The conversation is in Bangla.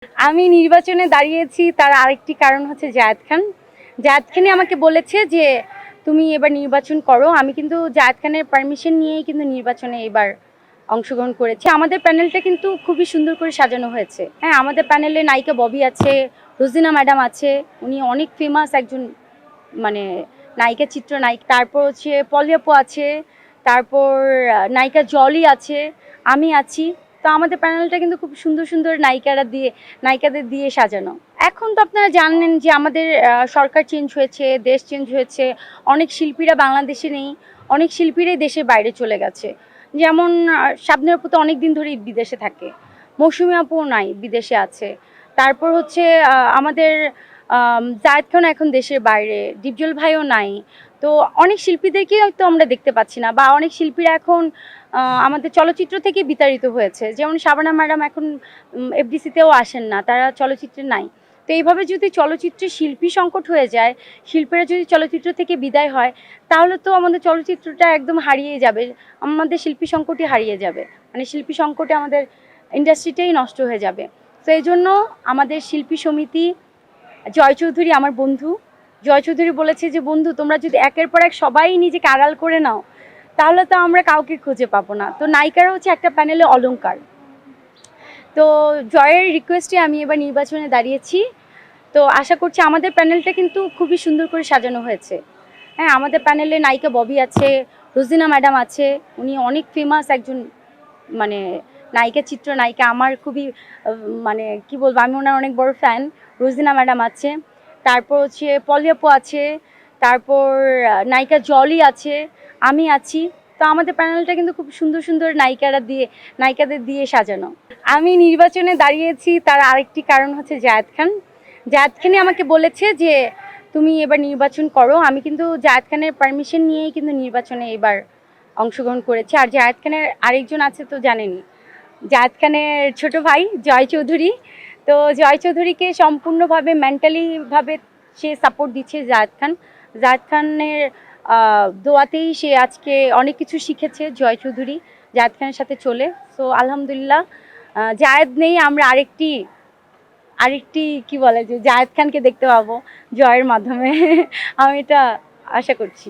আমি নির্বাচনে দাঁড়িয়েছি তার আরেকটি কারণ হচ্ছে জায়েদ খান। জায়েদ খানই আমাকে বলেছে যে তুমি এবার নির্বাচন করো। আমি কিন্তু জায়েদ খানের পারমিশন নিয়েই কিন্তু নির্বাচনে এবার অংশগ্রহণ করেছি। আমাদের প্যানেলটা কিন্তু খুবই সুন্দর করে সাজানো হয়েছে। হ্যাঁ, আমাদের প্যানেলে নায়িকা ববি আছে, রোজিনা ম্যাডাম আছে, উনি অনেক ফেমাস একজন মানে নায়িকা, চিত্রনায়িকা। তারপর হচ্ছে পলি আপু আছে, তারপর নায়িকা জলি আছে, আমি আছি। তো আমাদের প্যানেলটা কিন্তু খুব সুন্দর সুন্দর নায়িকাদের দিয়ে সাজানো। এখন তো আপনারা জানেন যে আমাদের সরকার চেঞ্জ হয়েছে, দেশ চেঞ্জ হয়েছে, অনেক শিল্পীরা বাংলাদেশে নেই, অনেক শিল্পীরাই দেশের বাইরে চলে গেছে। যেমন শাবনূর আপু তো অনেক দিন ধরেই বিদেশে থাকে, মৌসুমী আপুও নাই, বিদেশে আছে। তারপর হচ্ছে আমাদের জায়েদ খান এখন দেশের বাইরে, ডিপজল ভাইও নাই। তো অনেক শিল্পীদেরকেই হয়তো আমরা দেখতে পাচ্ছি না, বা অনেক শিল্পীরা এখন আমাদের চলচ্চিত্র থেকে বিতাড়িত হয়েছে। যেমন শাবানা ম্যাডাম এখন এফডিসিতেও আসেন না, তারা চলচ্চিত্রে নাই। তো এইভাবে যদি চলচ্চিত্রে শিল্পী সংকট হয়ে যায়, শিল্পীরা যদি চলচ্চিত্র থেকে বিদায় হয়, তাহলে তো আমাদের চলচ্চিত্রটা একদম হারিয়ে যাবে, আমাদের শিল্পী সংকটই হারিয়ে যাবে। মানে শিল্পী সংকটে আমাদের ইন্ডাস্ট্রিটাই নষ্ট হয়ে যাবে। তো এই জন্য আমাদের শিল্পী সমিতি, জয় চৌধুরী আমার বন্ধু, জয় চৌধুরী বলেছে যে বন্ধু তোমরা যদি একের পর এক সবাই নিজেকে আড়াল করে নাও, তাহলে তো আমরা কাউকে খুঁজে পাবো না। তো নায়িকারা হচ্ছে একটা প্যানেলে অলংকার। তো জয়ের রিকোয়েস্টে আমি এবার নির্বাচনে দাঁড়িয়েছি। তো আশা করছি, আমাদের প্যানেলটা কিন্তু খুবই সুন্দর করে সাজানো হয়েছে। হ্যাঁ, আমাদের প্যানেলে নায়িকা ববি আছে, রোজিনা ম্যাডাম আছে, উনি অনেক ফেমাস একজন মানে নায়িকা, চিত্রনায়িকা। আমার খুবই মানে কি বলবো, আমি ওনার অনেক বড় ফ্যান। রোজিনা ম্যাডাম আছে, তারপর হচ্ছে পলি আপু আছে, তারপর নায়িকা জলি আছে, আমি আছি। তো আমাদের প্যানেলটা কিন্তু খুব সুন্দর সুন্দর নায়িকাদের দিয়ে সাজানো। আমি নির্বাচনে দাঁড়িয়েছি তার আরেকটি কারণ হচ্ছে জায়েদ খান। জায়েদ খানই আমাকে বলেছে যে তুমি এবার নির্বাচন করো। আমি কিন্তু জায়েদ খানের পারমিশন নিয়েই কিন্তু নির্বাচনে এবার অংশগ্রহণ করেছি। আর জায়েদ খানের আরেকজন আছে তো জানেনই, জায়েদ খানের ছোট ভাই জয় চৌধুরী। তো জয় চৌধুরীকে সম্পূর্ণভাবে মেন্টালিভাবে সে সাপোর্ট দিচ্ছে জায়েদ খান। জায়েদ খানের দোয়াতেই সে আজকে অনেক কিছু শিখেছে জয় চৌধুরী, জায়েদ খানের সাথে চলে। সো আলহামদুলিল্লাহ, জায়েদ নেই, আমরা আরেকটি আরেকটি কি বলে যে জায়েদ খানকে দেখতে পাবো জয়ের মাধ্যমে। আমি এটা আশা করছি।